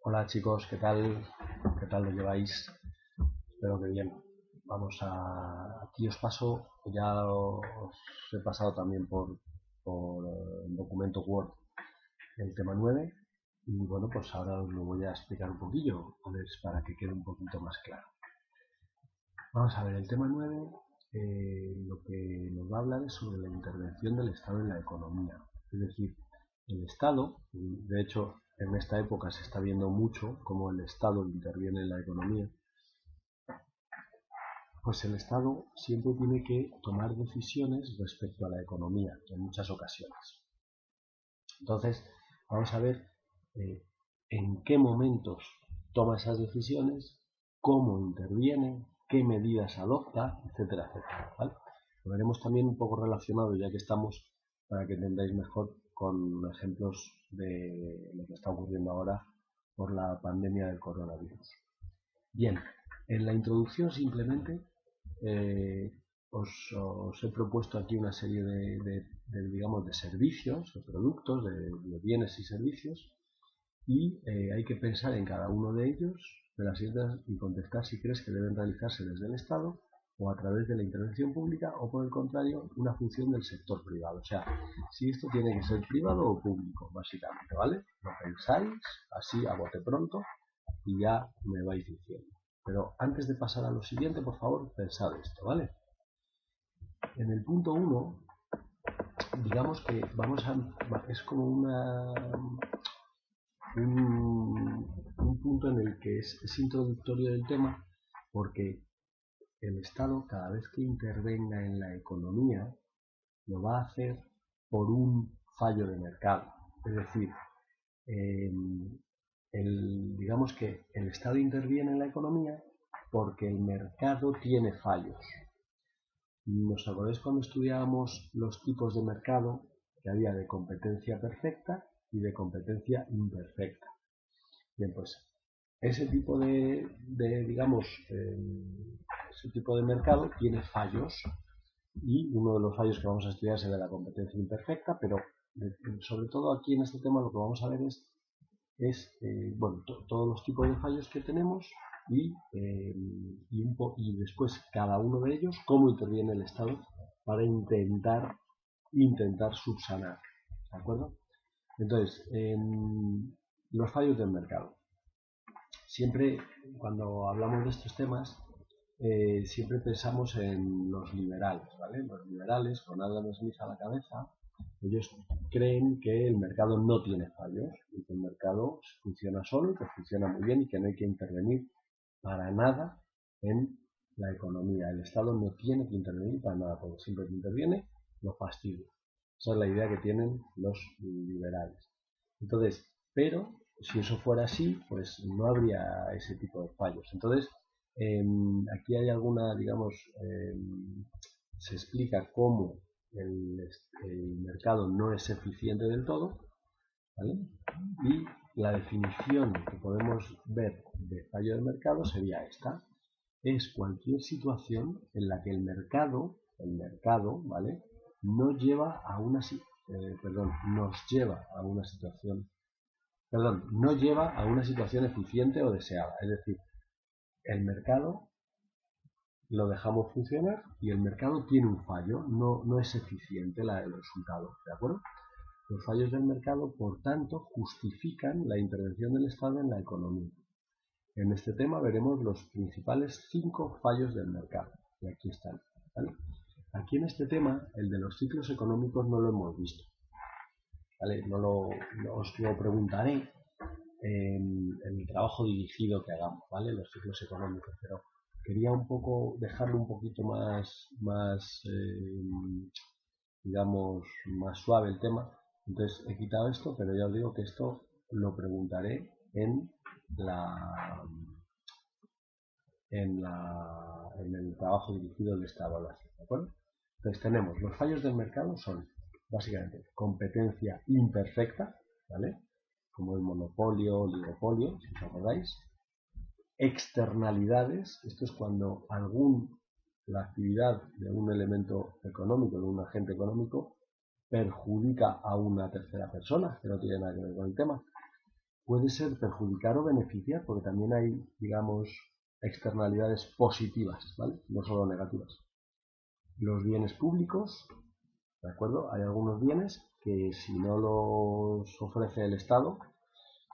Hola chicos, ¿qué tal? ¿Qué tal lo lleváis? Espero que bien. Aquí os paso, ya os he pasado también por un documento Word el tema 9 y bueno, pues ahora os lo voy a explicar un poquillo, a ver, para que quede un poquito más claro. Vamos a ver, el tema 9 lo que nos va a hablar es sobre la intervención del Estado en la economía. Es decir, el Estado, de hecho, en esta época se está viendo mucho cómo el Estado interviene en la economía, pues el Estado siempre tiene que tomar decisiones respecto a la economía en muchas ocasiones. Entonces, vamos a ver eh, en qué momentos toma esas decisiones, cómo interviene, qué medidas adopta, etcétera, etcétera. ¿Vale? Lo veremos también un poco relacionado, ya que estamos, para que entendáis mejor, con ejemplos de lo que está ocurriendo ahora por la pandemia del coronavirus. Bien, en la introducción simplemente eh, os he propuesto aquí una serie digamos, de servicios, de productos, de bienes y servicios, y hay que pensar en cada uno de ellos de las islas y contestar si crees que deben realizarse desde el Estado o a través de la intervención pública o, por el contrario, una función del sector privado. O sea, si esto tiene que ser privado o público, básicamente, ¿vale? Lo pensáis así a bote pronto y ya me vais diciendo. Pero antes de pasar a lo siguiente, por favor, pensad esto, ¿vale? En el punto 1, digamos que es como un punto en el que es introductorio del tema, porque el Estado, cada vez que intervenga en la economía, lo va a hacer por un fallo de mercado. Es decir, eh, digamos que el Estado interviene en la economía porque el mercado tiene fallos. ¿Nos acordáis cuando estudiábamos los tipos de mercado que había de competencia perfecta y de competencia imperfecta? Bien, pues ese tipo digamos, ese tipo de mercado tiene fallos y uno de los fallos que vamos a estudiar es el de la competencia imperfecta, pero sobre todo aquí en este tema lo que vamos a ver es bueno, todos los tipos de fallos que tenemos y después cada uno de ellos, cómo interviene el Estado para intentar subsanar. ¿De acuerdo? Entonces, los fallos del mercado. Siempre, cuando hablamos de estos temas, siempre pensamos en los liberales, ¿vale? Los liberales, con Adam Smith a la cabeza, ellos creen que el mercado no tiene fallos y que el mercado funciona solo, que funciona muy bien y que no hay que intervenir para nada en la economía. El Estado no tiene que intervenir para nada, porque siempre que interviene lo fastidia. Esa es la idea que tienen los liberales. Entonces, pero si eso fuera así, pues no habría ese tipo de fallos. Entonces, aquí hay alguna, digamos, se explica cómo el mercado no es eficiente del todo, ¿vale? Y la definición que podemos ver de fallo del mercado sería esta. Es cualquier situación en la que el mercado, ¿vale? No lleva a una, nos lleva a una situación, no lleva a una situación eficiente o deseada. Es decir, el mercado lo dejamos funcionar y el mercado tiene un fallo, no es eficiente el resultado, ¿de acuerdo? Los fallos del mercado, por tanto, justifican la intervención del Estado en la economía. En este tema veremos los principales 5 fallos del mercado, y aquí están, ¿vale? Aquí en este tema, el de los ciclos económicos no lo hemos visto, ¿vale? Os lo preguntaré en el trabajo dirigido que hagamos, ¿vale? Los ciclos económicos, pero quería un poco dejarlo un poquito digamos, más suave el tema. Entonces he quitado esto, pero ya os digo que esto lo preguntaré la, en el trabajo dirigido de esta evaluación, ¿de acuerdo? Entonces tenemos los fallos del mercado son básicamente competencia imperfecta, ¿vale? Como el monopolio, oligopolio, si os acordáis. Externalidades, esto es cuando la actividad de un elemento económico, de un agente económico, perjudica a una tercera persona que no tiene nada que ver con el tema. puede ser perjudicar o beneficiar, porque también hay, digamos, externalidades positivas, ¿vale? No solo negativas. Los bienes públicos, ¿de acuerdo? Hay algunos bienes que si no los ofrece el Estado,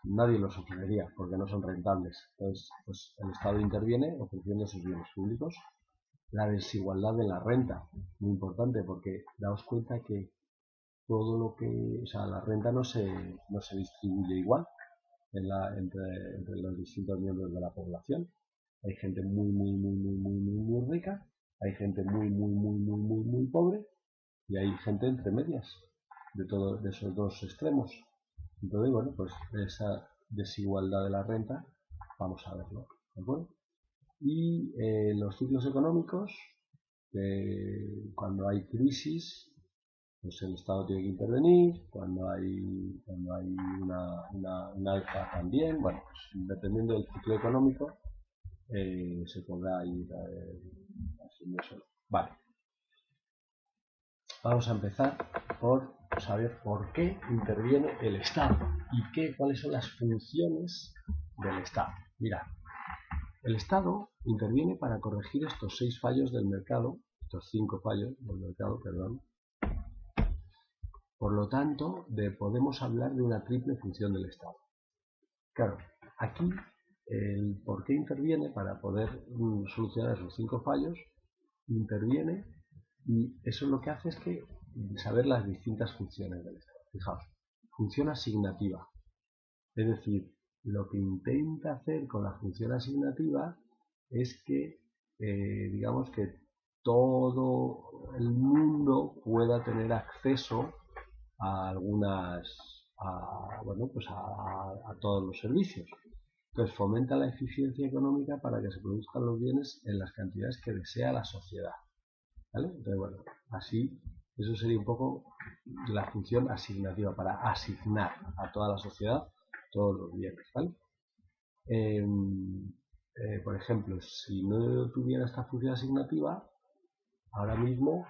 nadie los ofrecería porque no son rentables. Entonces, pues el Estado interviene ofreciendo esos bienes públicos. La desigualdad de la renta, muy importante, porque daos cuenta que todo lo que, o sea, la renta no se distribuye igual entre los distintos miembros de la población. Hay gente muy rica, hay gente muy pobre y hay gente entre medias de esos dos extremos. Entonces, bueno, pues esa desigualdad de la renta, vamos a verlo, ¿de acuerdo? Y los ciclos económicos, cuando hay crisis, pues el Estado tiene que intervenir, cuando hay una alza también, bueno, pues dependiendo del ciclo económico, se podrá ir haciendo eso. Vale, vamos a empezar por saber por qué interviene el Estado y cuáles son las funciones del Estado. Mirad, el Estado interviene para corregir estos 6 fallos del mercado, estos 5 fallos del mercado, perdón. Por lo tanto, podemos hablar de una triple función del Estado. Claro, aquí el por qué interviene para poder solucionar esos 5 fallos, interviene y eso lo que hace es que saber las distintas funciones del Estado. Fijaos, función asignativa. Es decir, lo que intenta hacer con la función asignativa es que, digamos que todo el mundo pueda tener acceso a todos los servicios. Entonces fomenta la eficiencia económica para que se produzcan los bienes en las cantidades que desea la sociedad. ¿Vale? Entonces, bueno, así, eso sería un poco la función asignativa, para asignar a toda la sociedad todos los bienes. ¿Vale? Por ejemplo, si no tuviera esta función asignativa, ahora mismo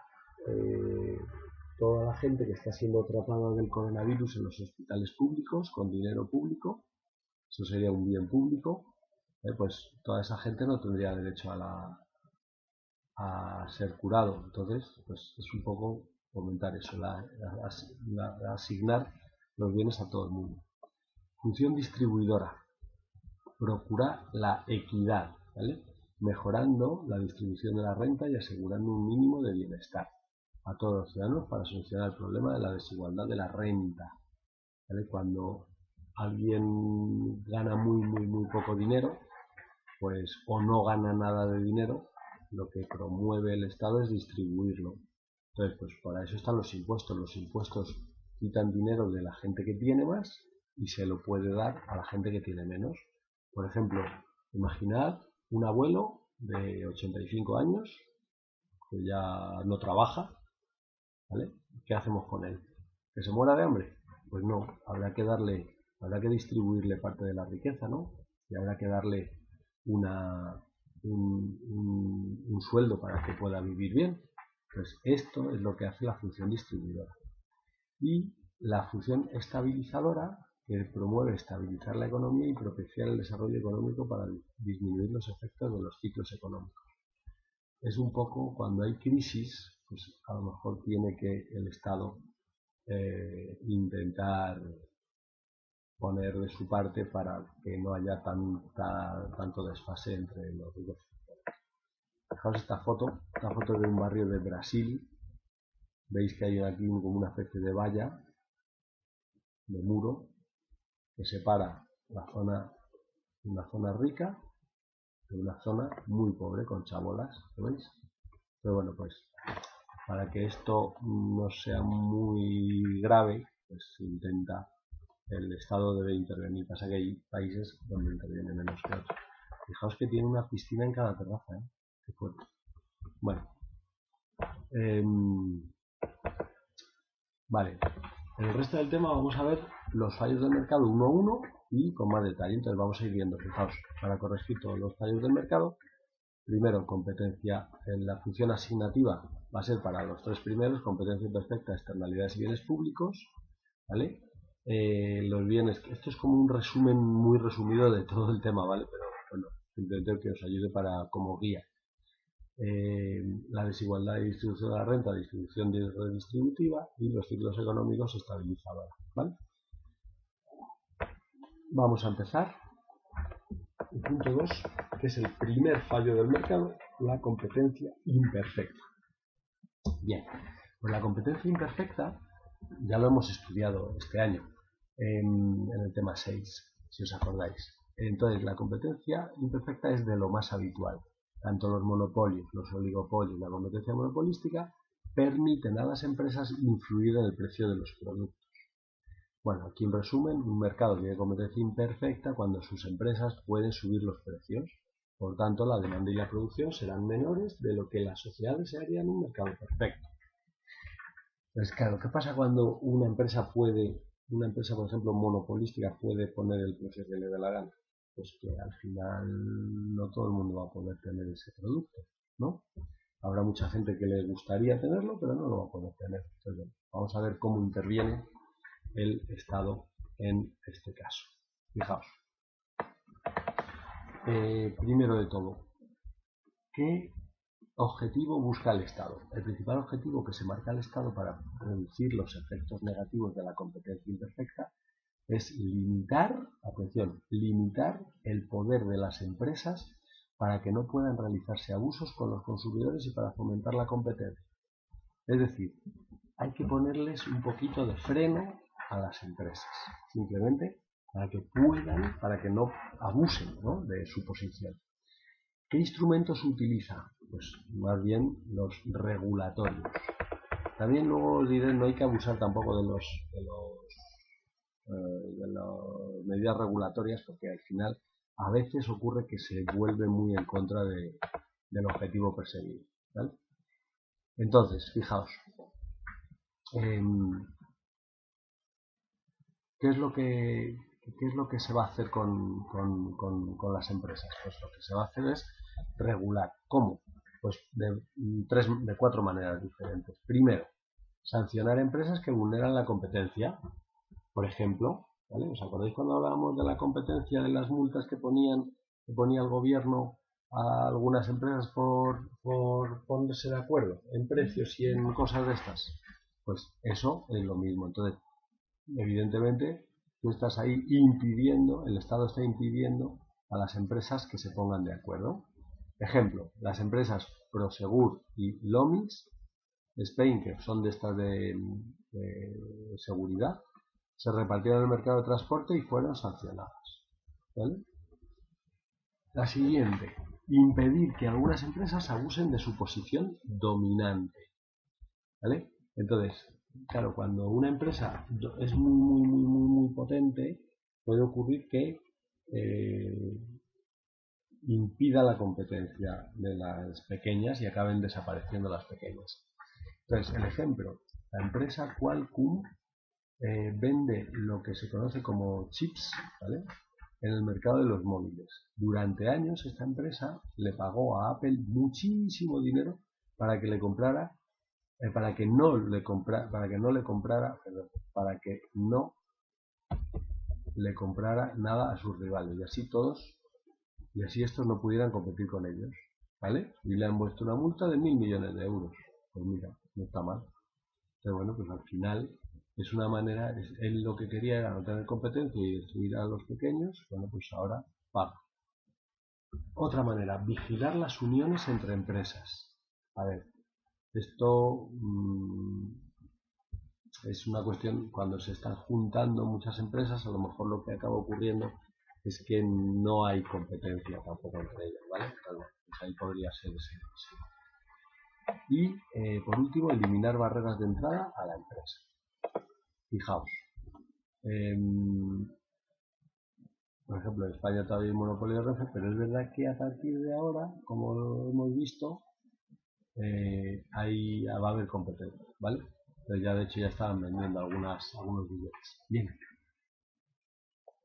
toda la gente que está siendo tratada del coronavirus en los hospitales públicos, con dinero público, eso sería un bien público, pues toda esa gente no tendría derecho a ser curado. Entonces, pues es un poco fomentar eso, asignar los bienes a todo el mundo. Función distribuidora, procurar la equidad, ¿vale? Mejorando la distribución de la renta y asegurando un mínimo de bienestar a todos los ciudadanos para solucionar el problema de la desigualdad de la renta. ¿Vale? Cuando alguien gana muy poco dinero, pues o no gana nada de dinero, lo que promueve el Estado es distribuirlo. Entonces, pues para eso están los impuestos. Los impuestos quitan dinero de la gente que tiene más y se lo puede dar a la gente que tiene menos. Por ejemplo, imaginad un abuelo de 85 años que ya no trabaja, ¿vale? ¿Qué hacemos con él? ¿Que se muera de hambre? Pues no, habrá que distribuirle parte de la riqueza, ¿no? Y habrá que darle un sueldo para que pueda vivir bien. Pues esto es lo que hace la función distribuidora. Y la función estabilizadora, que promueve estabilizar la economía y propiciar el desarrollo económico para disminuir los efectos de los ciclos económicos. Es un poco cuando hay crisis, pues a lo mejor tiene que el Estado intentar poner de su parte para que no haya tanto desfase entre los dos. Fijaos esta foto de un barrio de Brasil. Veis que hay aquí como una especie de valla, de muro, que separa una zona rica de una zona muy pobre con chabolas, ¿lo veis? Pero bueno, pues para que esto no sea muy grave, pues se intenta, el Estado debe intervenir. Pasa que hay países donde interviene menos que otros. Fijaos que tiene una piscina en cada terraza, ¿eh? Qué fuerte. Bueno, vale. En el resto del tema vamos a ver los fallos del mercado uno a uno y con más detalle. Entonces vamos a ir viendo, fijaos, para corregir todos los fallos del mercado. Primero, competencia en la función asignativa va a ser para los 3 primeros, competencia perfecta, externalidades y bienes públicos, ¿vale? los bienes. Esto es como un resumen muy resumido de todo el tema, ¿vale? Pero bueno, intento que os ayude como guía. La desigualdad de distribución de la renta, distribución redistributiva y los ciclos económicos estabilizadores, ¿vale? Vamos a empezar. El punto 2, que es el primer fallo del mercado, la competencia imperfecta. Bien, pues la competencia imperfecta ya lo hemos estudiado este año en el tema 6, si os acordáis. Entonces, la competencia imperfecta es de lo más habitual. Tanto los monopolios, los oligopolios, la competencia monopolística permiten a las empresas influir en el precio de los productos. Bueno, aquí en resumen, un mercado tiene competencia imperfecta cuando sus empresas pueden subir los precios. Por tanto, la demanda y la producción serán menores de lo que la sociedad desearía en un mercado perfecto. Entonces, claro, ¿qué pasa cuando una empresa, por ejemplo, monopolística, puede poner el precio que le dé la gana? Pues que al final no todo el mundo va a poder tener ese producto, ¿no? Habrá mucha gente que le gustaría tenerlo, pero no lo va a poder tener. Entonces, bueno, vamos a ver cómo interviene el Estado en este caso. Fijaos. Primero de todo, ¿qué objetivo busca el Estado? El principal objetivo que se marca el Estado para reducir los efectos negativos de la competencia imperfecta es limitar, atención, limitar el poder de las empresas para que no puedan realizarse abusos con los consumidores y para fomentar la competencia. Es decir, hay que ponerles un poquito de freno a las empresas, simplemente para que puedan, para que no abusen, ¿no?, de su posición. ¿Qué instrumentos utiliza? Pues más bien los regulatorios. También luego os diré, no hay que abusar tampoco de las medidas regulatorias, porque al final a veces ocurre que se vuelve muy en contra del objetivo perseguido, ¿vale? Entonces, fijaos, ¿qué es lo que se va a hacer con las empresas? Pues lo que se va a hacer es regular. ¿Cómo? Pues de 4 maneras diferentes. Primero, sancionar empresas que vulneran la competencia. Por ejemplo, ¿vale? ¿Os acordáis cuando hablábamos de la competencia, de las multas que ponía el gobierno a algunas empresas por ponerse de acuerdo en precios y en cosas de estas? Pues eso es lo mismo. Entonces, evidentemente, tú estás ahí impidiendo, el Estado está impidiendo a las empresas que se pongan de acuerdo. Ejemplo, las empresas Prosegur y Lomix Spain, que son de estas de seguridad, se repartieron en el mercado de transporte y fueron sancionadas, ¿vale? La siguiente, impedir que algunas empresas abusen de su posición dominante, ¿vale? Entonces, claro, cuando una empresa es muy potente, puede ocurrir que impida la competencia de las pequeñas y acaben desapareciendo las pequeñas. Entonces, el ejemplo, la empresa Qualcomm vende lo que se conoce como chips, ¿vale?, en el mercado de los móviles. Durante años esta empresa le pagó a Apple muchísimo dinero para que le comprara, para que no le comprara nada a sus rivales, y así estos no pudieran competir con ellos, ¿vale? Y le han puesto una multa de 1.000 millones de euros. Pues mira, no está mal. Pero bueno, pues al final es una manera, él lo que quería era no tener competencia y destruir a los pequeños. Bueno, pues ahora paga. Otra manera, vigilar las uniones entre empresas. A ver, esto es una cuestión, cuando se están juntando muchas empresas, a lo mejor lo que acaba ocurriendo es que no hay competencia tampoco entre ellas, ¿vale? Pero bueno, pues ahí podría ser ese. Y por último, eliminar barreras de entrada a la empresa. Fijaos, por ejemplo, en España todavía hay monopolio de Renfe, pero es verdad que a partir de ahora, como lo hemos visto, va a haber competencia, ¿vale? Pero ya de hecho ya estaban vendiendo algunos billetes. Bien.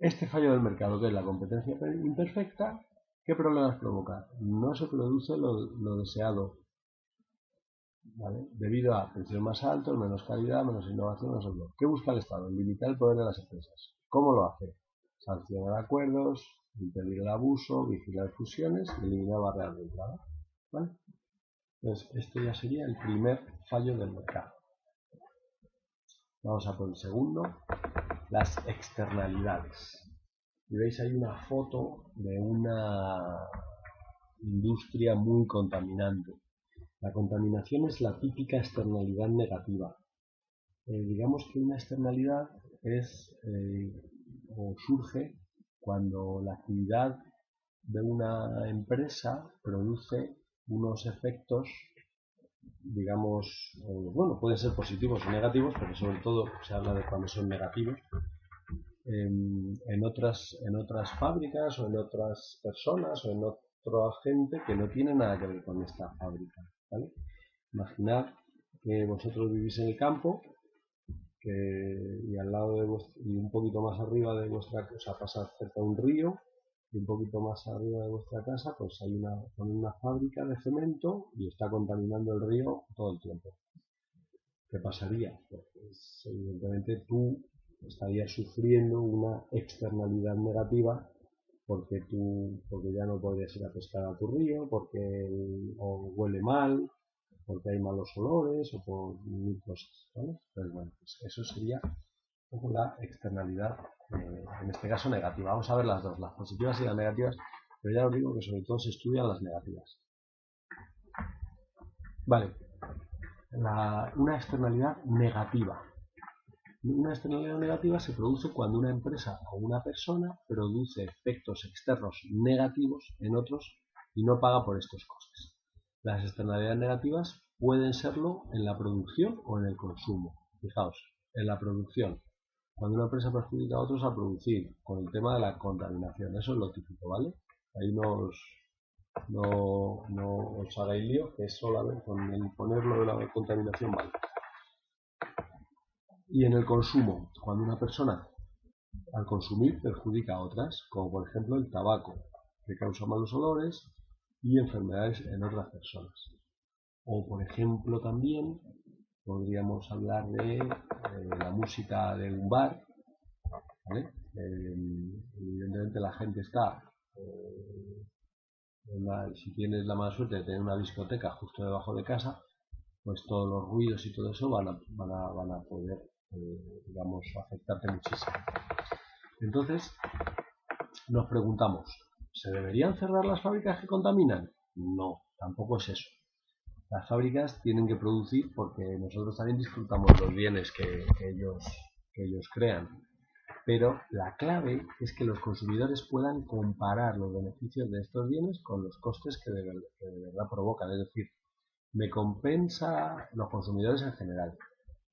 Este fallo del mercado, que es la competencia imperfecta, ¿qué problemas provoca? No se produce lo deseado ¿vale? Debido a precios más altos, menos calidad, menos innovación, menos empleo. ¿Qué busca el Estado? Limitar el poder de las empresas. ¿Cómo lo hace? Sancionar acuerdos, impedir el abuso, vigilar fusiones y eliminar barreras de entrada. ¿Vale? Entonces, este ya sería el primer fallo del mercado. Vamos a por el segundo, las externalidades. Y veis ahí una foto de una industria muy contaminante. La contaminación es la típica externalidad negativa. Digamos que una externalidad es o surge cuando la actividad de una empresa produce unos efectos, digamos, bueno, pueden ser positivos o negativos, pero sobre todo se habla de cuando son negativos, en otras fábricas o en otras personas o en otra gente que no tiene nada que ver con esta fábrica, ¿vale? Imaginad que vosotros vivís en el campo y al lado de y un poquito más arriba de vuestra casa pasa cerca de un río y un poquito más arriba de vuestra casa pues hay una fábrica de cemento y está contaminando el río todo el tiempo. ¿Qué pasaría? Pues evidentemente tú estarías sufriendo una externalidad negativa porque ya no podrías ir a pescar a tu río, porque o huele mal, porque hay malos olores o por mil cosas, ¿vale? Entonces, bueno, pues eso sería un poco la externalidad, en este caso negativa. Vamos a ver las dos, las positivas y las negativas, pero ya os digo que sobre todo se estudian las negativas. Vale, una externalidad negativa. Una externalidad negativa se produce cuando una empresa o una persona produce efectos externos negativos en otros y no paga por estos costes. Las externalidades negativas pueden serlo en la producción o en el consumo. Fijaos, en la producción, cuando una empresa perjudica a otros al producir, con el tema de la contaminación, eso es lo típico, ¿vale? Ahí no os hagáis lío, que es solamente con el ponerlo de la contaminación, ¿vale? Y en el consumo, cuando una persona al consumir perjudica a otras, como por ejemplo el tabaco, que causa malos olores y enfermedades en otras personas. O por ejemplo también podríamos hablar de la música de un bar, ¿vale? Evidentemente la gente está, si tienes la mala suerte de tener una discoteca justo debajo de casa, pues todos los ruidos y todo eso van a poder, digamos, afectarte muchísimo. Entonces, nos preguntamos, ¿se deberían cerrar las fábricas que contaminan? No, tampoco es eso. Las fábricas tienen que producir porque nosotros también disfrutamos los bienes que ellos crean. Pero la clave es que los consumidores puedan comparar los beneficios de estos bienes con los costes que de verdad provocan. Es decir, me compensa los consumidores en general.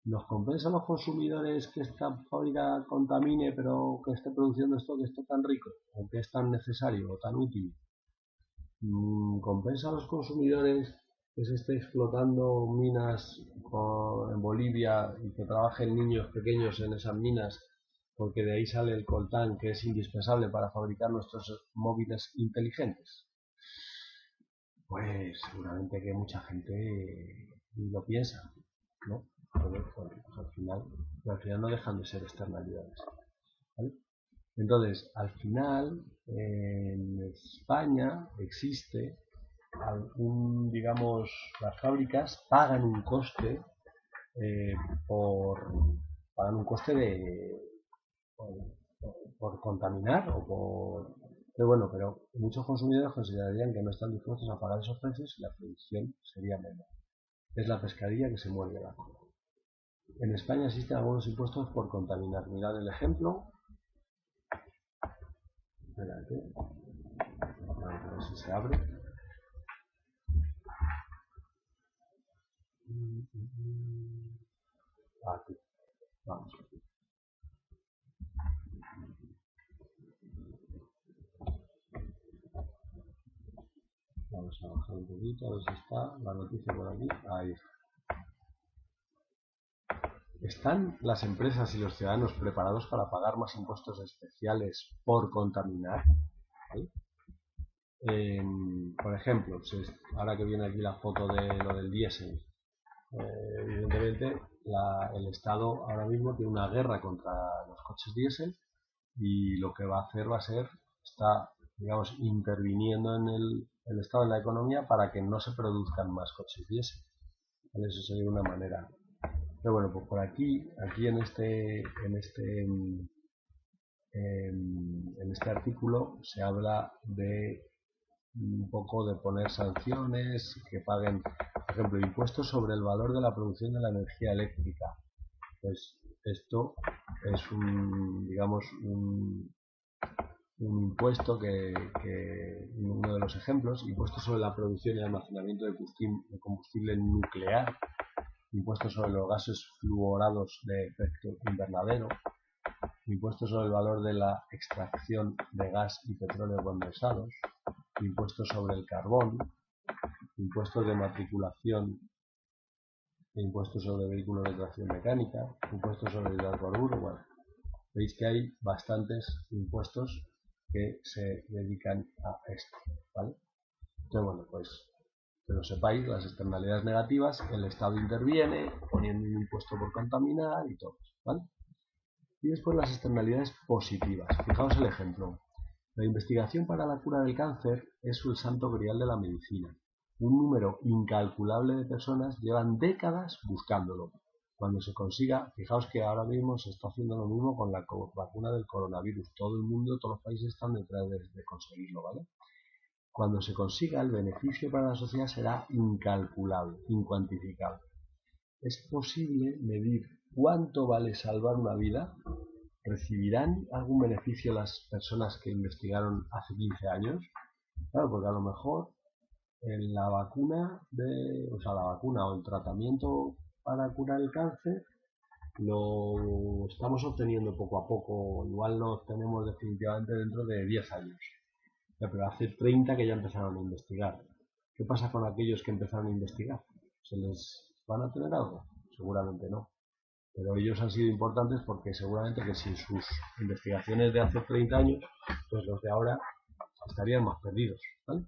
¿Nos compensa a los consumidores que esta fábrica contamine pero que esté produciendo esto que esté tan rico o que es tan necesario o tan útil? ¿Compensa a los consumidores que se esté explotando minas en Bolivia y que trabajen niños pequeños en esas minas porque de ahí sale el coltán que es indispensable para fabricar nuestros móviles inteligentes? Pues seguramente que mucha gente lo piensa, ¿no? Pues al final no dejan de ser externalidades, ¿vale? Entonces, al final, en España existe digamos, las fábricas pagan un coste eh, por, pagan un coste por contaminar o por... Pero bueno, pero muchos consumidores considerarían que no están dispuestos a pagar esos precios y la producción sería menor. Es la pescadilla que se muerde la cola. En España existen algunos impuestos por contaminar. Mirad el ejemplo. Espérate. A ver si se abre. Aquí. Vamos. Vamos a bajar un poquito, a ver si está la noticia por aquí. Ahí está. ¿Están las empresas y los ciudadanos preparados para pagar más impuestos especiales por contaminar? ¿Vale? Por ejemplo, ahora que viene aquí la foto de lo del diésel, Evidentemente, el Estado ahora mismo tiene una guerra contra los coches diésel y lo que va a hacer está, digamos, interviniendo en el Estado en la economía para que no se produzcan más coches diésel. ¿Vale? Eso sería una manera. Pero bueno, pues por aquí en este artículo se habla de un poco de poner sanciones, que paguen, por ejemplo, impuestos sobre el valor de la producción de la energía eléctrica. Pues esto es digamos, un impuesto uno de los ejemplos, impuestos sobre la producción y almacenamiento de combustible nuclear, impuestos sobre los gases fluorados de efecto invernadero, impuestos sobre el valor de la extracción de gas y petróleo condensados, impuestos sobre el carbón, impuestos de matriculación, impuestos sobre vehículos de tracción mecánica, impuestos sobre hidrocarburos. Bueno, veis que hay bastantes impuestos que se dedican a esto, ¿vale? Entonces, bueno, pues que lo sepáis, las externalidades negativas, el Estado interviene poniendo un impuesto por contaminar y todo, ¿vale? Y después las externalidades positivas. Fijaos el ejemplo. La investigación para la cura del cáncer es el santo grial de la medicina. Un número incalculable de personas llevan décadas buscándolo. Cuando se consiga, fijaos que ahora mismo se está haciendo lo mismo con la vacuna del coronavirus. Todo el mundo, todos los países están detrás de conseguirlo, ¿vale? Cuando se consiga, el beneficio para la sociedad será incalculable, incuantificable. ¿Es posible medir cuánto vale salvar una vida? ¿Recibirán algún beneficio las personas que investigaron hace 15 años? Claro, porque a lo mejor en la vacuna la vacuna o el tratamiento para curar el cáncer lo estamos obteniendo poco a poco, igual lo obtenemos definitivamente dentro de 10 años. Pero hace 30 que ya empezaron a investigar. ¿Qué pasa con aquellos que empezaron a investigar? ¿Se les van a tener algo? Seguramente no. Pero ellos han sido importantes porque seguramente que sin sus investigaciones de hace 30 años, pues los de ahora estarían más perdidos, ¿vale?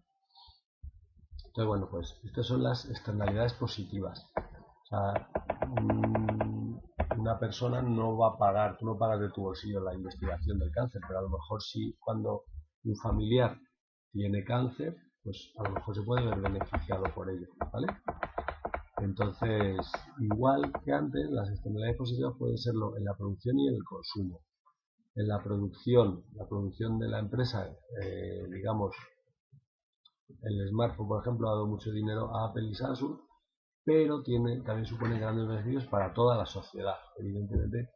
Entonces, bueno, pues estas son las externalidades positivas. O sea, una persona no va a pagar, tú no pagas de tu bolsillo la investigación del cáncer, pero a lo mejor sí cuando un familiar tiene cáncer, pues a lo mejor se puede ver beneficiado por ello, ¿vale? Entonces, igual que antes, las externalidades positivas pueden serlo en la producción y en el consumo. En la producción de la empresa, digamos, el smartphone, por ejemplo, ha dado mucho dinero a Apple y Samsung, pero también supone grandes beneficios para toda la sociedad. Evidentemente,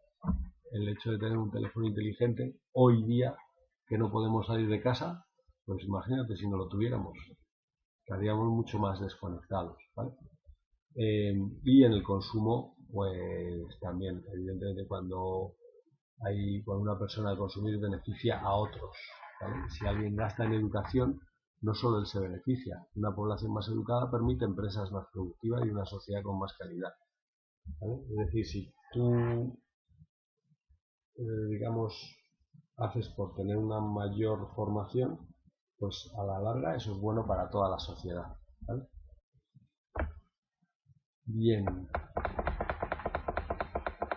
el hecho de tener un teléfono inteligente hoy día, que no podemos salir de casa, pues imagínate si no lo tuviéramos, estaríamos mucho más desconectados, ¿vale? Y en el consumo, pues también, evidentemente, cuando una persona al consumir beneficia a otros, ¿vale? Si alguien gasta en educación, no solo él se beneficia. Una población más educada permite empresas más productivas y una sociedad con más calidad, ¿vale? Es decir, si tú, digamos, haces por tener una mayor formación, pues a la larga eso es bueno para toda la sociedad, ¿vale? Bien,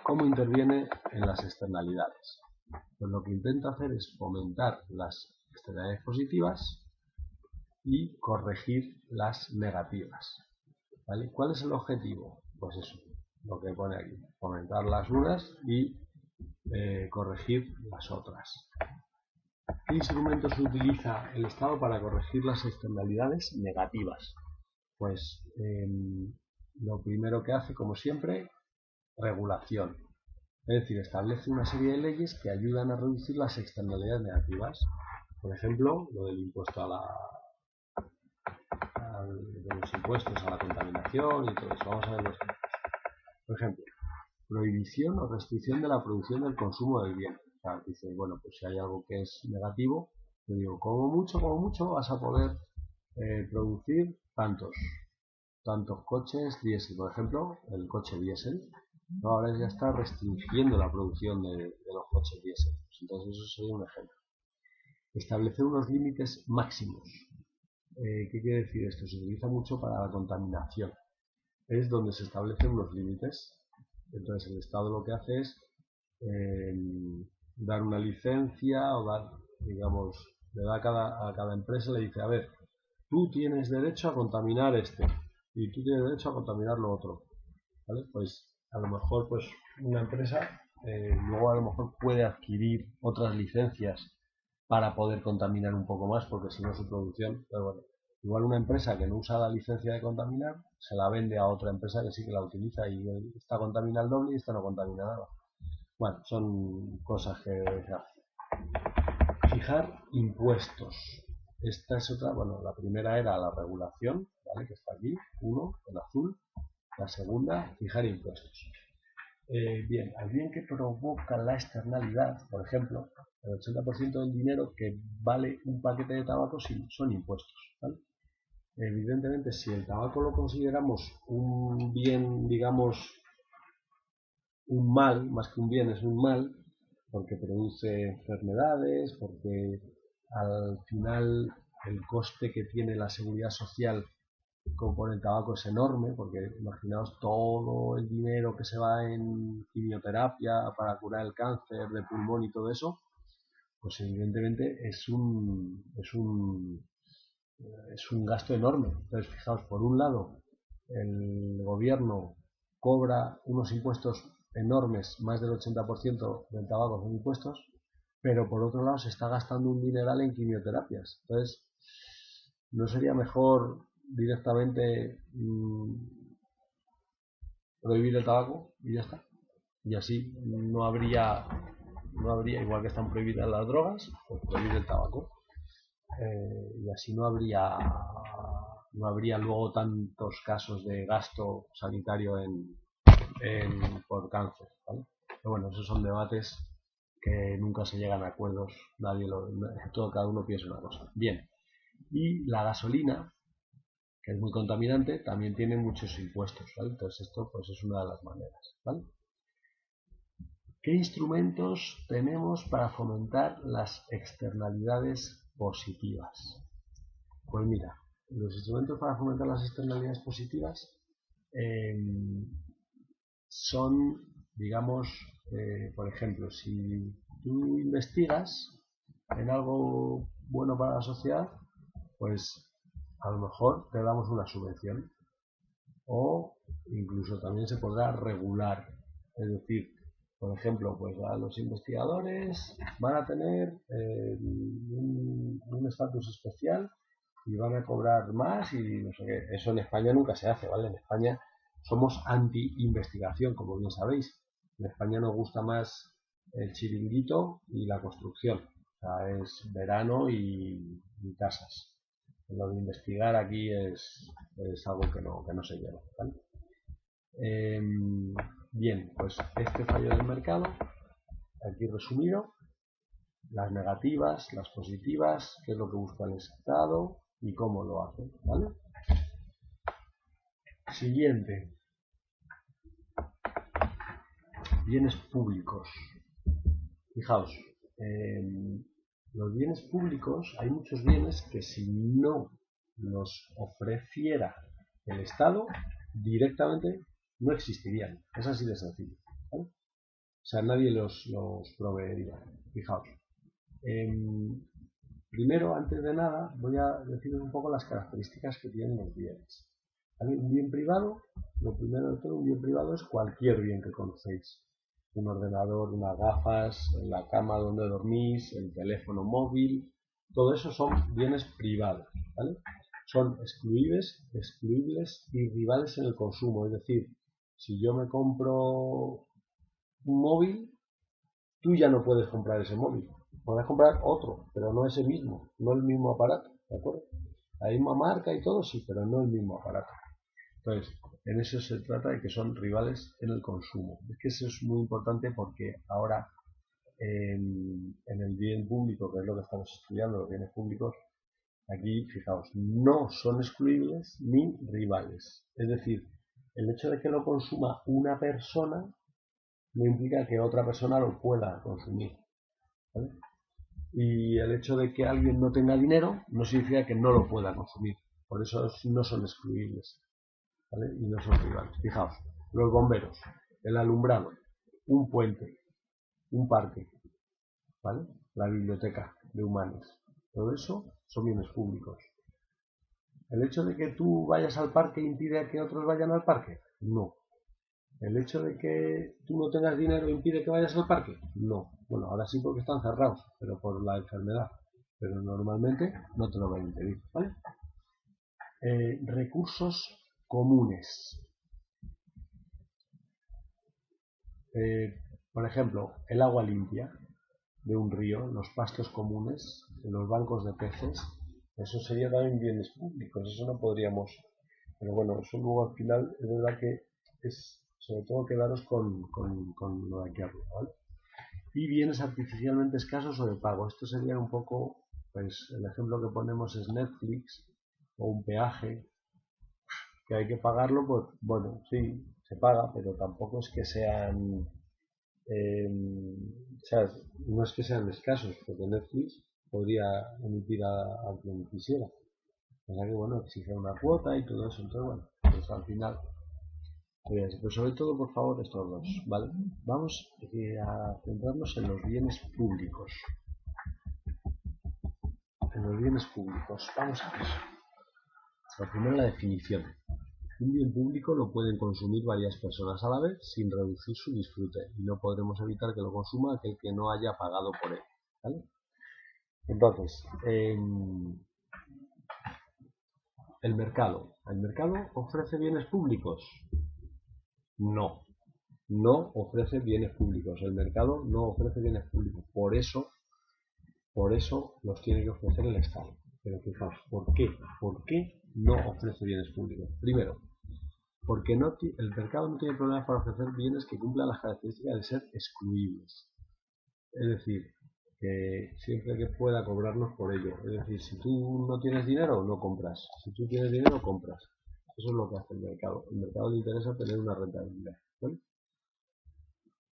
¿cómo interviene en las externalidades? Pues lo que intenta hacer es fomentar las externalidades positivas y corregir las negativas, ¿vale? ¿Cuál es el objetivo? Pues eso, lo que pone aquí, fomentar las unas y corregir las otras. ¿Qué instrumentos utiliza el Estado para corregir las externalidades negativas? Pues lo primero que hace, como siempre, regulación. Es decir, establece una serie de leyes que ayudan a reducir las externalidades negativas. Por ejemplo, lo del impuesto de los impuestos a la contaminación y todo eso. Vamos a ver los ejemplos. Por ejemplo, prohibición o restricción de la producción del consumo del bien. O sea, dice, bueno, pues si hay algo que es negativo, yo digo, como mucho vas a poder producir tantos coches diésel. Por ejemplo, el coche diésel, ¿no? Ahora ya está restringiendo la producción de los coches diésel. Pues entonces eso sería un ejemplo. Establecer unos límites máximos. ¿Qué quiere decir esto? Se utiliza mucho para la contaminación. es donde se establecen unos límites. Entonces el Estado lo que hace es dar una licencia o dar, digamos, le da a cada empresa, le dice, a ver, tú tienes derecho a contaminar este y tú tienes derecho a contaminar lo otro, ¿vale? Pues a lo mejor pues una empresa luego a lo mejor puede adquirir otras licencias para poder contaminar un poco más, porque si no su producción, pero bueno, igual una empresa que no usa la licencia de contaminar se la vende a otra empresa que sí que la utiliza y esta contamina el doble y esta no contamina nada. Bueno, son cosas que se hacen. Fijar impuestos. Esta es otra, bueno, la primera era la regulación, ¿vale? Que está aquí, uno, en azul. La segunda, fijar impuestos. Bien, al bien que provoca la externalidad, por ejemplo, el 80% del dinero que vale un paquete de tabaco son impuestos, ¿vale? Evidentemente, si el tabaco lo consideramos un bien, digamos, un mal, más que un bien, es un mal, porque produce enfermedades, porque al final el coste que tiene la seguridad social con el tabaco es enorme, porque imaginaos todo el dinero que se va en quimioterapia para curar el cáncer de pulmón y todo eso, pues evidentemente es un gasto enorme. Entonces, fijaos, por un lado, el gobierno cobra unos impuestos enormes, más del 80% del tabaco son impuestos, pero por otro lado se está gastando un dineral en quimioterapias. Entonces, ¿no sería mejor directamente prohibir el tabaco y ya está? Y así no habría, igual que están prohibidas las drogas, pues prohibir el tabaco. Y así no habría luego tantos casos de gasto sanitario por cáncer, ¿vale? Pero bueno, esos son debates que nunca se llegan a acuerdos, cada uno piensa una cosa. Bien, y la gasolina, que es muy contaminante, también tiene muchos impuestos, ¿vale? Entonces esto pues es una de las maneras, ¿vale? ¿Qué instrumentos tenemos para fomentar las externalidades positivas? Pues mira, los instrumentos para fomentar las externalidades positivas eh, son, digamos, por ejemplo, si tú investigas en algo bueno para la sociedad, pues a lo mejor te damos una subvención o incluso también se podrá regular, es decir, por ejemplo, pues a los investigadores van a tener un estatus especial y van a cobrar más y no sé qué. Eso en España nunca se hace, ¿vale? En España somos anti-investigación, como bien sabéis. En España nos gusta más el chiringuito y la construcción. O sea, es verano y casas. Lo de investigar aquí es algo que no se lleva, ¿vale? Bien, pues este fallo del mercado, aquí resumido, las negativas, las positivas, qué es lo que busca el Estado y cómo lo hace, ¿vale? Siguiente, bienes públicos. Fijaos, los bienes públicos, hay muchos bienes que si no los ofreciera el Estado, directamente no existirían. Es así de sencillo, ¿vale? O sea, nadie los proveería. Fijaos. Primero, antes de nada, voy a deciros un poco las características que tienen los bienes. Un bien privado, lo primero de todo, un bien privado es cualquier bien que conocéis. Un ordenador, unas gafas, la cama donde dormís, el teléfono móvil, todo eso son bienes privados, ¿vale? Son excluibles y rivales en el consumo. Es decir, si yo me compro un móvil, tú ya no puedes comprar ese móvil. Puedes comprar otro, pero no ese mismo, no el mismo aparato, ¿de acuerdo? La misma marca y todo, sí, pero no el mismo aparato. Entonces, en eso se trata de que son rivales en el consumo. Es que eso es muy importante porque ahora en el bien público, que es lo que estamos estudiando, los bienes públicos, aquí, fijaos, no son excluibles ni rivales. Es decir, el hecho de que lo consuma una persona no implica que otra persona lo pueda consumir, ¿vale? Y el hecho de que alguien no tenga dinero no significa que no lo pueda consumir. Por eso no son excluibles. ¿vale? Y no son privados. Fijaos, los bomberos, el alumbrado, un puente, un parque, ¿vale? La biblioteca de Humanes, todo eso son bienes públicos. ¿El hecho de que tú vayas al parque impide que otros vayan al parque? No. ¿El hecho de que tú no tengas dinero impide que vayas al parque? No. Bueno, ahora sí porque están cerrados, pero por la enfermedad. Pero normalmente no te lo van a impedir, ¿vale? Recursos comunes. Por ejemplo, el agua limpia de un río, los pastos comunes, los bancos de peces, eso sería también bienes públicos, eso no podríamos. Pero bueno, eso luego al final es verdad que es sobre todo quedaros con lo de aquí arriba, ¿vale? Y bienes artificialmente escasos o de pago. Esto sería un poco, pues el ejemplo que ponemos es Netflix o un peaje, que hay que pagarlo, pues bueno, sí, se paga, pero tampoco es que sean, o sea, no es que sean escasos, porque Netflix podría emitir a quien quisiera. O sea que bueno, exige una cuota y todo eso, entonces bueno, pues al final, pero sobre todo, por favor, estos dos, ¿vale? Vamos a centrarnos en los bienes públicos. En los bienes públicos, vamos a ver. Lo primero, la definición. Un bien público lo pueden consumir varias personas a la vez sin reducir su disfrute y no podremos evitar que lo consuma aquel que no haya pagado por él, ¿vale? Entonces, el mercado. ¿El mercado ofrece bienes públicos? No, no ofrece bienes públicos. El mercado no ofrece bienes públicos. Por eso los tiene que ofrecer el Estado. Pero fijaos, ¿por qué? ¿Por qué no ofrece bienes públicos? Primero, porque el mercado no tiene problemas para ofrecer bienes que cumplan las características de ser excluibles. Es decir, que siempre que pueda cobrarnos por ello. Es decir, si tú no tienes dinero, no compras. Si tú tienes dinero, compras. Eso es lo que hace el mercado. El mercado le interesa tener una rentabilidad, ¿vale?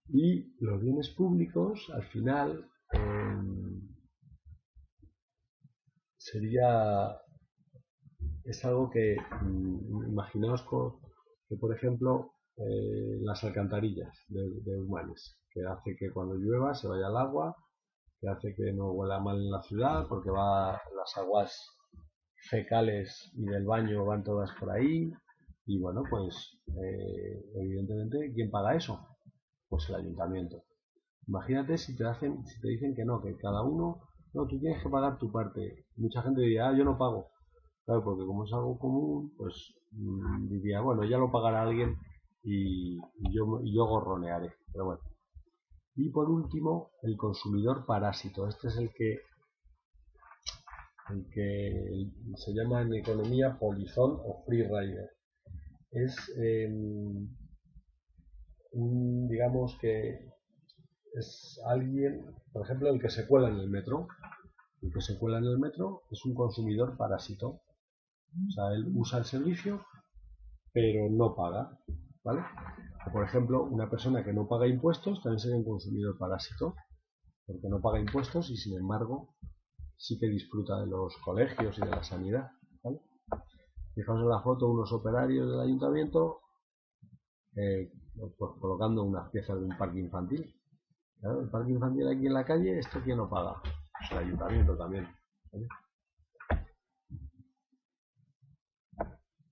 Y los bienes públicos, al final, es algo que, imaginaos que, por ejemplo, las alcantarillas de Humanes, que hace que cuando llueva se vaya el agua, que hace que no huela mal en la ciudad, porque las aguas fecales y del baño van todas por ahí, y bueno, pues evidentemente, ¿quién paga eso? Pues el ayuntamiento. Imagínate si te dicen que no, que cada uno, no, tú tienes que pagar tu parte. Mucha gente diría, yo no pago. Claro, porque como es algo común, pues diría, bueno, ya lo pagará alguien y yo gorronearé. Pero bueno. Y por último, el consumidor parásito. Este es el que se llama en economía polizón o free rider. Es, digamos que es alguien, por ejemplo, el que se cuela en el metro. El que se cuela en el metro es un consumidor parásito. O sea, él usa el servicio, pero no paga, ¿vale? O, por ejemplo, una persona que no paga impuestos también sería un consumidor parásito, porque no paga impuestos y, sin embargo, sí que disfruta de los colegios y de la sanidad, ¿vale? Fijaos en la foto unos operarios del ayuntamiento pues colocando unas piezas de un parque infantil. Claro, el parque infantil aquí en la calle, ¿esto quién lo paga? Pues el ayuntamiento también, ¿vale?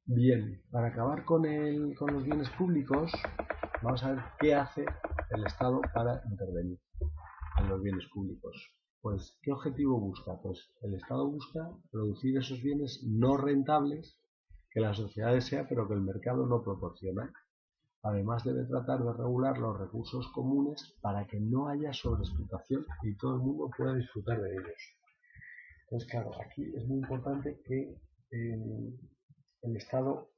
Bien, para acabar con los bienes públicos, vamos a ver qué hace el Estado para intervenir en los bienes públicos. Pues, ¿qué objetivo busca? Pues el Estado busca producir esos bienes no rentables que la sociedad desea pero que el mercado no proporciona. Además, debe tratar de regular los recursos comunes para que no haya sobreexplotación y todo el mundo pueda disfrutar de ellos. Entonces, claro, aquí es muy importante que el Estado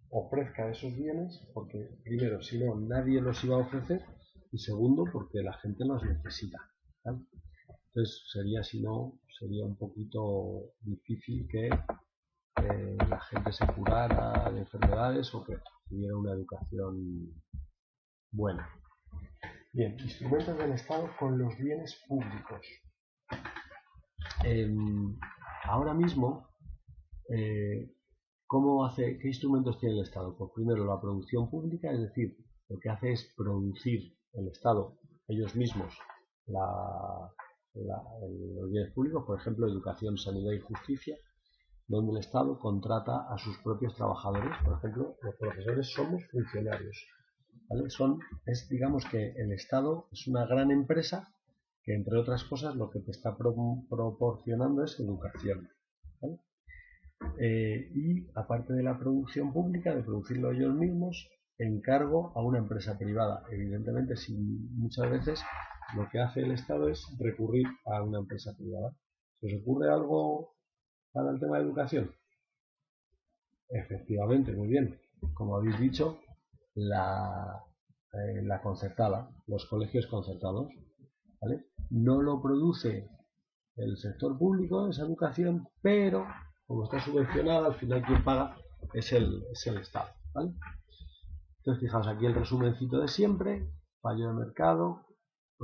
ofrezca esos bienes, porque primero, si no, nadie los iba a ofrecer, y segundo, porque la gente los necesita, ¿vale? Entonces sería un poquito difícil que la gente se curara de enfermedades o que tuviera una educación buena. Bien, instrumentos del Estado con los bienes públicos. Ahora mismo, ¿Qué instrumentos tiene el Estado? Pues primero la producción pública, es decir, lo que hace es producir el Estado, ellos mismos, los bienes públicos, por ejemplo, educación, sanidad y justicia, donde el Estado contrata a sus propios trabajadores. Por ejemplo, los profesores somos funcionarios, ¿vale? Digamos que el Estado es una gran empresa que, entre otras cosas, lo que te está proporcionando es educación, ¿vale? Y aparte de la producción pública, de producirlo ellos mismos, encargo a una empresa privada. Evidentemente, muchas veces lo que hace el Estado es recurrir a una empresa privada. ¿Se os ocurre algo para el tema de educación? Efectivamente, muy bien. Como habéis dicho, la concertada, los colegios concertados, ¿vale? No lo produce el sector público, esa educación, pero como está subvencionada, al final quien paga es el Estado, ¿vale? Entonces, fijaos aquí el resumencito de siempre: fallo de mercado,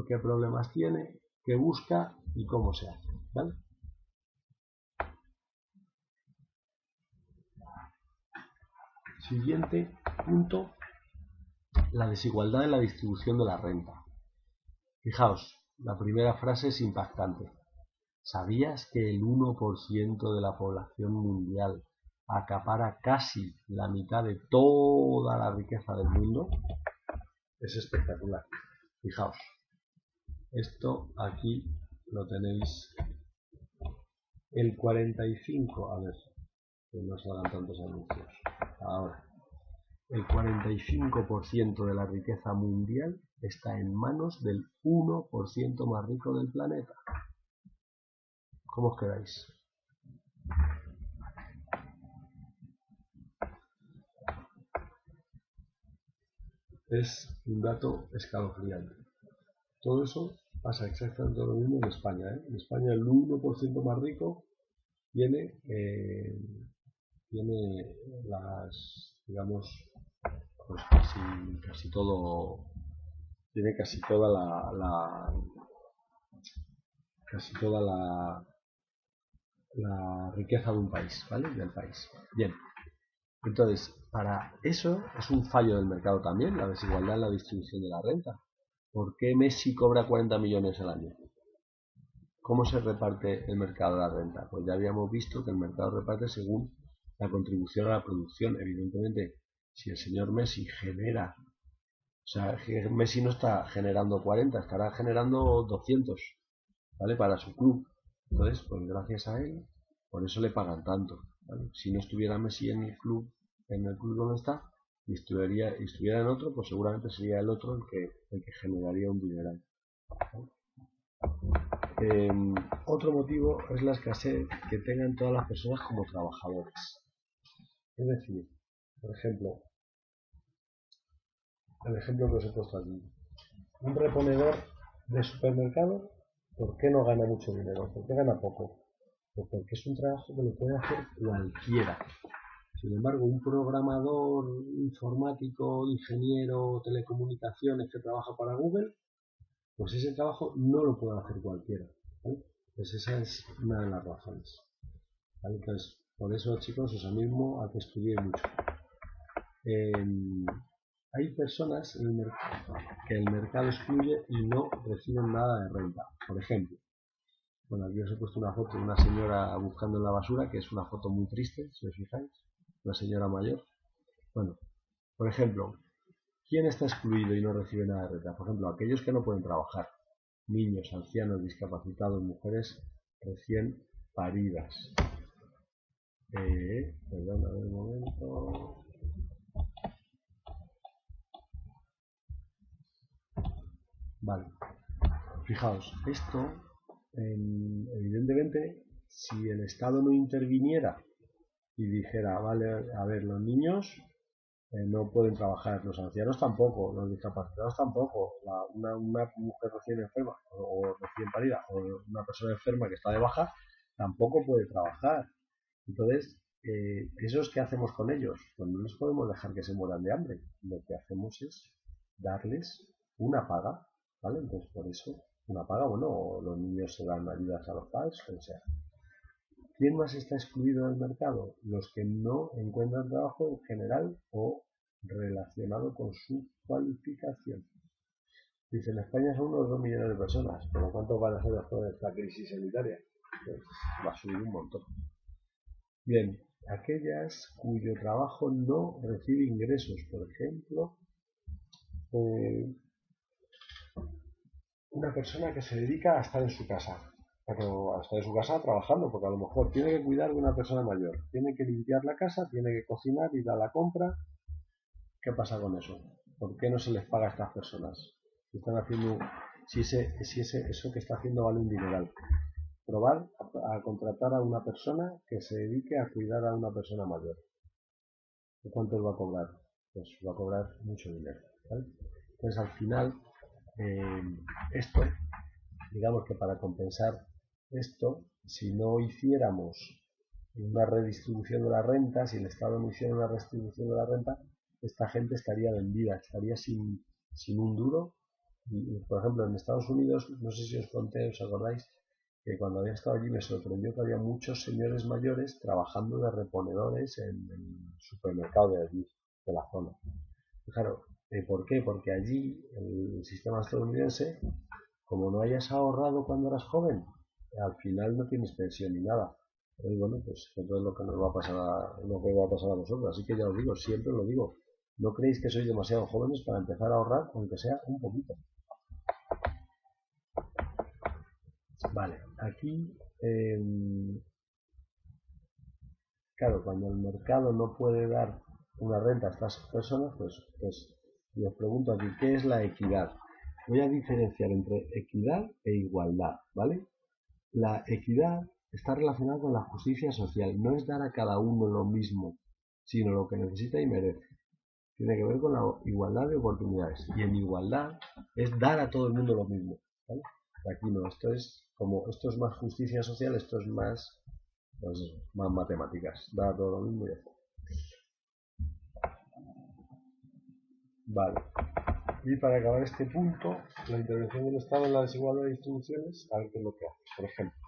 qué problemas tiene, qué busca y cómo se hace, ¿vale? Siguiente punto: la desigualdad en la distribución de la renta. Fijaos, la primera frase es impactante. ¿Sabías que el 1% de la población mundial acapara casi la mitad de toda la riqueza del mundo? Es espectacular. Fijaos, esto aquí lo tenéis. El 45, a ver, que no salgan tantos anuncios. Ahora, el 45% de la riqueza mundial está en manos del 1% más rico del planeta. ¿Cómo os quedáis? Es un dato escalofriante. Todo eso pasa exactamente lo mismo en España, ¿eh? En España el 1% más rico tiene las, digamos, pues casi todo, tiene casi toda la riqueza de un país, ¿vale? Del país. Bien. Entonces, para eso es un fallo del mercado también, la desigualdad en la distribución de la renta. ¿Por qué Messi cobra 40 millones al año? ¿Cómo se reparte el mercado de la renta? Pues ya habíamos visto que el mercado reparte según la contribución a la producción. Evidentemente, si el señor Messi genera, o sea, Messi no está generando 40, estará generando 200, ¿vale? Para su club. Entonces, pues gracias a él, por eso le pagan tanto, ¿vale? Si no estuviera Messi en el club donde está, y estuviera en otro, pues seguramente sería el otro el que generaría un dineral, ¿vale? Otro motivo es la escasez que tengan todas las personas como trabajadores. Es decir, por ejemplo, el ejemplo que os he puesto aquí. Un reponedor de supermercado, ¿por qué no gana mucho dinero? ¿Por qué gana poco? Pues porque es un trabajo que lo puede hacer cualquiera. Sin embargo, un programador informático, ingeniero, telecomunicaciones que trabaja para Google, pues ese trabajo no lo puede hacer cualquiera, ¿vale? Pues esa es una de las razones, ¿vale? Entonces, por eso, chicos, os animo a que estudiéis mucho. Hay personas que el mercado excluye y no reciben nada de renta. Por ejemplo, bueno, aquí os he puesto una foto de una señora buscando en la basura, que es una foto muy triste, si os fijáis, una señora mayor. Bueno, por ejemplo, ¿quién está excluido y no recibe nada de renta? Por ejemplo, aquellos que no pueden trabajar: niños, ancianos, discapacitados, mujeres recién paridas. Perdón, a ver un momento. Vale, fijaos, esto, evidentemente, si el Estado no interviniera y dijera, vale, a ver, los niños no pueden trabajar, los ancianos tampoco, los discapacitados tampoco, una mujer recién enferma o recién parida o una persona enferma que está de baja tampoco puede trabajar. Entonces, ¿esos qué hacemos con ellos? Pues no les podemos dejar que se mueran de hambre. Lo que hacemos es darles una paga, ¿vale? Entonces, por eso, una paga, bueno, o los niños se dan ayudas a los padres, o sea. ¿Quién más está excluido del mercado? Los que no encuentran trabajo en general o relacionado con su cualificación. Dice, en España son unos 2 millones de personas, por lo tanto van a ser después de esta crisis sanitaria. Pues va a subir un montón. Bien, aquellas cuyo trabajo no recibe ingresos, por ejemplo, una persona que se dedica a estar en su casa, pero a estar en su casa trabajando, porque a lo mejor tiene que cuidar de una persona mayor, tiene que limpiar la casa, tiene que cocinar, ir a la compra. ¿Qué pasa con eso? ¿Por qué no se les paga a estas personas? Están haciendo, si eso que está haciendo vale un dineral. Probar a contratar a una persona que se dedique a cuidar a una persona mayor. ¿Cuánto va a cobrar? Pues va a cobrar mucho dinero, ¿vale? Entonces al final esto, digamos que para compensar esto, si no hiciéramos una redistribución de la renta, si el Estado no hiciera una redistribución de la renta, esta gente estaría vendida, estaría sin un duro. Y, por ejemplo, en Estados Unidos, no sé si os conté, os acordáis, que cuando había estado allí me sorprendió que había muchos señores mayores trabajando de reponedores en el supermercado de allí, de la zona. Claro, ¿por qué? Porque allí el sistema estadounidense, como no hayas ahorrado cuando eras joven, al final no tienes pensión ni nada. Y bueno, pues entonces lo que nos va a pasar lo que va a pasar a nosotros. Así que ya os digo, siempre lo digo, no creéis que sois demasiado jóvenes para empezar a ahorrar, aunque sea un poquito. Vale, aquí, claro, cuando el mercado no puede dar una renta a estas personas, pues yo os pregunto aquí, ¿qué es la equidad? Voy a diferenciar entre equidad e igualdad, ¿vale? La equidad está relacionada con la justicia social, no es dar a cada uno lo mismo, sino lo que necesita y merece. Tiene que ver con la igualdad de oportunidades. Y en igualdad es dar a todo el mundo lo mismo, ¿vale? Aquí no, esto es más justicia social, esto es más, pues, más matemáticas, dar a todo lo mismo y ya está. Vale. Y para acabar este punto, la intervención del Estado en la desigualdad de distribuciones, a ver qué es lo que hace. Por ejemplo,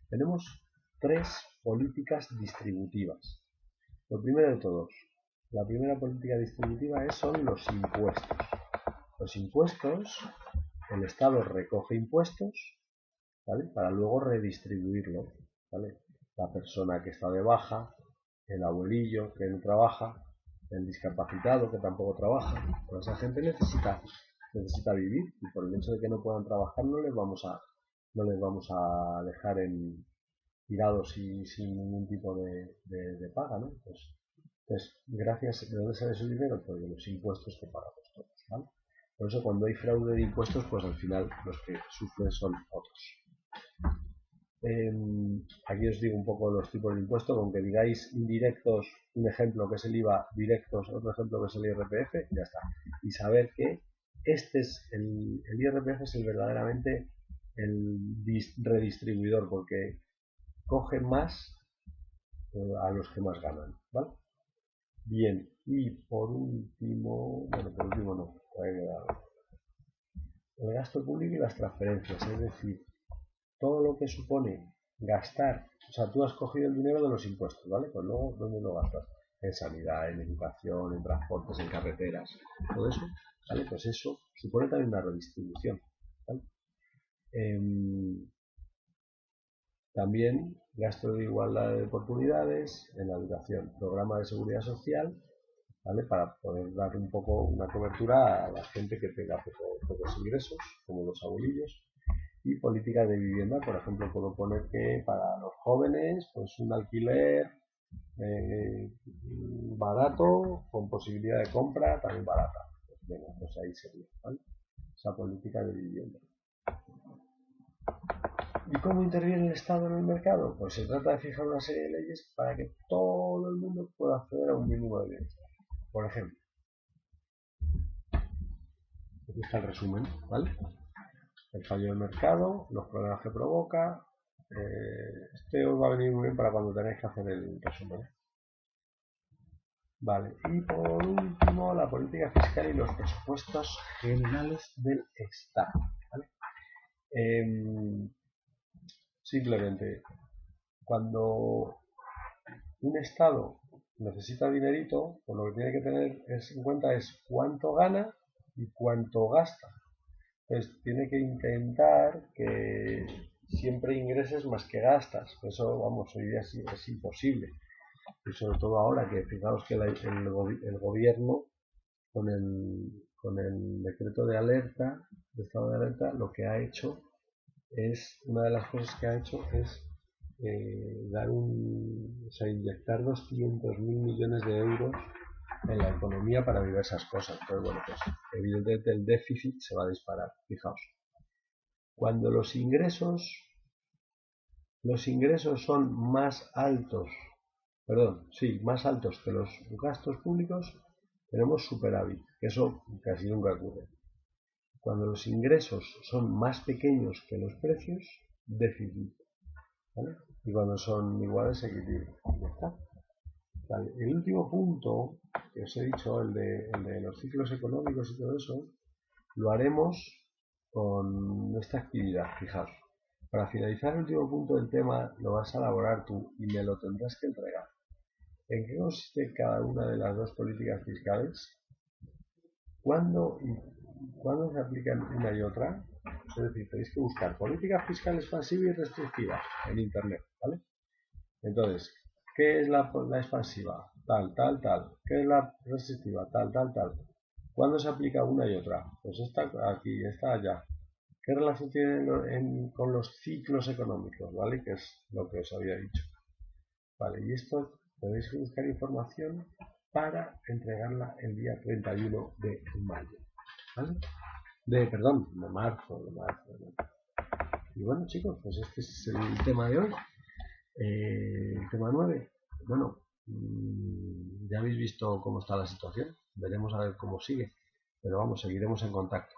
tenemos 3 políticas distributivas. Lo primero de todos, la primera política distributiva son los impuestos. Los impuestos, el Estado recoge impuestos, ¿vale? Para luego redistribuirlo, ¿vale? La persona que está de baja, el abuelillo que no trabaja, el discapacitado que tampoco trabaja, pues esa gente necesita vivir, y por el hecho de que no puedan trabajar no les vamos a dejar tirados y sin ningún tipo de paga, ¿no? Pues gracias, ¿de dónde sale su dinero? Pues de los impuestos que pagamos todos, ¿vale? Por eso cuando hay fraude de impuestos, pues al final los que sufren son otros. Aquí os digo un poco los tipos de impuestos, aunque digáis indirectos, un ejemplo que es el IVA, directos, otro ejemplo que es el IRPF, ya está. Y saber que el IRPF es verdaderamente el redistribuidor, porque coge más a los que más ganan, ¿vale? Bien, y por último, bueno, por último no, el gasto público y las transferencias, es decir, todo lo que supone gastar, o sea, tú has cogido el dinero de los impuestos, ¿vale? Pues luego, ¿dónde lo gastas? En sanidad, en educación, en transportes, en carreteras, todo eso, ¿vale? Pues eso supone también una redistribución, ¿vale? También gasto de igualdad de oportunidades en la educación, programa de seguridad social, ¿vale? Para poder dar un poco una cobertura a la gente que tenga pocos ingresos, como los abuelillos. Y política de vivienda, por ejemplo, puedo poner que para los jóvenes, pues un alquiler barato, con posibilidad de compra también barata. Pues venga, pues ahí sería, ¿vale? Esa política de vivienda. ¿Y cómo interviene el Estado en el mercado? Pues se trata de fijar una serie de leyes para que todo el mundo pueda acceder a un mínimo de bienestar. Por ejemplo, aquí está el resumen, ¿vale? El fallo del mercado, los problemas que provoca. Este os va a venir muy bien para cuando tenéis que hacer el resumen. Vale, y por último, la política fiscal y los presupuestos generales del Estado, ¿vale? Simplemente, cuando un Estado necesita dinerito, pues lo que tiene que tener en cuenta es cuánto gana y cuánto gasta. Entonces tiene que intentar que siempre ingreses más que gastas. Eso, vamos, hoy día es imposible. Y sobre todo ahora que fijaos que el gobierno con el decreto de alerta, de estado de alerta, lo que ha hecho es, una de las cosas que ha hecho es o sea, inyectar 200.000 millones de euros en la economía para diversas cosas. Entonces, bueno, pues evidentemente el déficit se va a disparar. Fijaos, cuando los ingresos son más altos, más altos que los gastos públicos, tenemos superávit, que eso casi nunca ocurre. Cuando los ingresos son más pequeños que los precios, déficit, ¿vale? Y cuando son iguales, equilibrio. Ya está. Vale. El último punto que os he dicho, el de los ciclos económicos y todo eso, lo haremos con esta actividad. Fijaos, para finalizar el último punto del tema, lo vas a elaborar tú y me lo tendrás que entregar. ¿En qué consiste cada una de las dos políticas fiscales? ¿Cuándo se aplican una y otra? Es decir, tenéis que buscar políticas fiscales expansivas y restrictivas en internet, ¿vale? Entonces, ¿qué es la expansiva? Tal, tal, tal. ¿Qué es la restrictiva? Tal, tal, tal. ¿Cuándo se aplica una y otra? Pues esta aquí, esta allá. ¿Qué relación tiene con los ciclos económicos? ¿Vale? Que es lo que os había dicho. Vale, y esto tenéis que buscar información para entregarla el día 31 de mayo. ¿Vale? De marzo. Y bueno, chicos, pues este es el tema de hoy. El tema 9. Bueno, ya habéis visto cómo está la situación. Veremos a ver cómo sigue. Pero vamos, seguiremos en contacto.